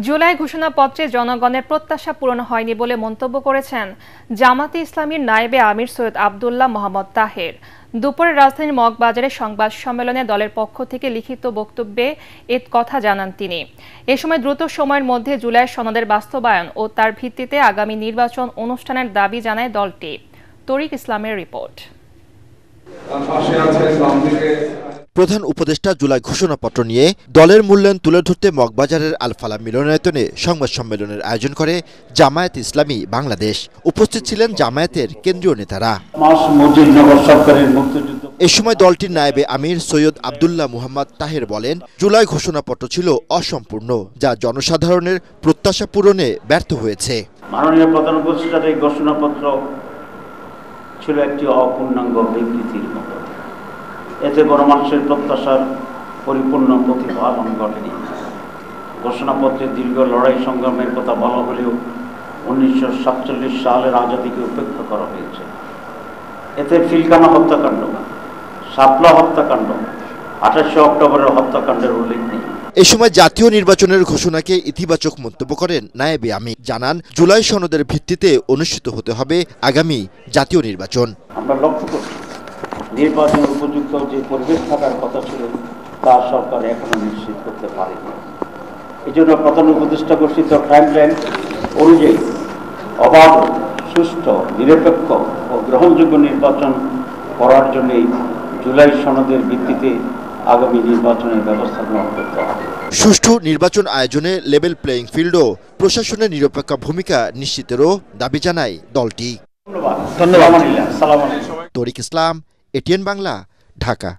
জুলাই ঘোষণাপত্রে জনগণের প্রত্যাশা পূরণ হয়নি বলে মন্তব্য করেছেন জামাতে ইসলামীর নায়েবে আমির সৈয়দ আব্দুল্লাহ মোহাম্মদ তাহের। দুপুরে রাজধানীর মগবাজারে সংবাদ সম্মেলনে দলের পক্ষ থেকে লিখিত বক্তব্যে এ কথা জানান তিনি। এ সময় দ্রুত সময়ের মধ্যে জুলাই সনদের বাস্তবায়ন ও তার ভিত্তিতে আগামী নির্বাচন অনুষ্ঠানের দাবি জানায় দলটি। তরিক ইসলামের রিপোর্ট। প্রধান উপদেষ্টা জুলাই ঘোষণাপত্র নিয়ে দলের মূল্যায়ন তুলে ধরতে মগবাজারের আল-ফালাহ মিলনায়তনে সংবাদ সম্মেলনের আয়োজন করে জামায়াত ইসলামী বাংলাদেশ। উপস্থিত ছিলেন জামায়াতের কেন্দ্রীয় নেতারা। এ সময় দলটির নায়েবে আমির সৈয়দ আব্দুল্লাহ মুহাম্মদ তাহের বলেন, জুলাই ঘোষণাপত্র ছিল অসম্পূর্ণ, যা জনসাধারণের প্রত্যাশা পূরণে ব্যর্থ হয়েছে। মাননীয় প্রধান উপদেষ্টার এই ঘোষণাপত্র ছিল একটি অপূর্ণাঙ্গ বিবৃতির মতো। এতে গণমানুষের প্রত্যাশার পরিপূর্ণ প্রতিফলন ঘটেনি। ঘোষণাপত্রে দীর্ঘ লড়াই সংগ্রামের কথা বলা হলেও 1947 সালের আজাদিকে উপেক্ষা করা হয়েছে। এতে ফিলকানা হত্যাকাণ্ড, শাপলা হত্যাকাণ্ড, 28 অক্টোবরের হত্যাকাণ্ডের উল্লেখ নেই। এ সময় জাতীয় নির্বাচনের ঘোষণাকে ইতিবাচক মন্তব্য করেন নায়েবে আমির। জানান, জুলাই সনদের ভিত্তিতে অনুষ্ঠিত হতে হবে আগামী জাতীয় নির্বাচন। আমরা লক্ষ্য করছি নির্বাচনের উপযুক্ত যে পরিবেশ থাকার কথা ছিল তা সরকার এখনো নিশ্চিত করতে পারেনি। এই জন্য প্রধান উপদেষ্টা ঘোষিত টাইমলাইন অনুযায়ী অবাধ, সুষ্ঠু, নিরপেক্ষ ও গ্রহণযোগ্য নির্বাচন করার জন্যই জুলাই সনদের ভিত্তিতে আগামী নির্বাচনের ব্যবস্থা গ্রহণ করতে হবে। সুষ্ঠু নির্বাচন আয়োজনে লেভেল প্লেয়িং ফিল্ড ও প্রশাসনের নিরপেক্ষ ভূমিকা নিশ্চিতেরও দাবি জানায় দলটি। ধন্যবাদ। তরিক ইসলাম, এটিএন বাংলা, ঢাকা।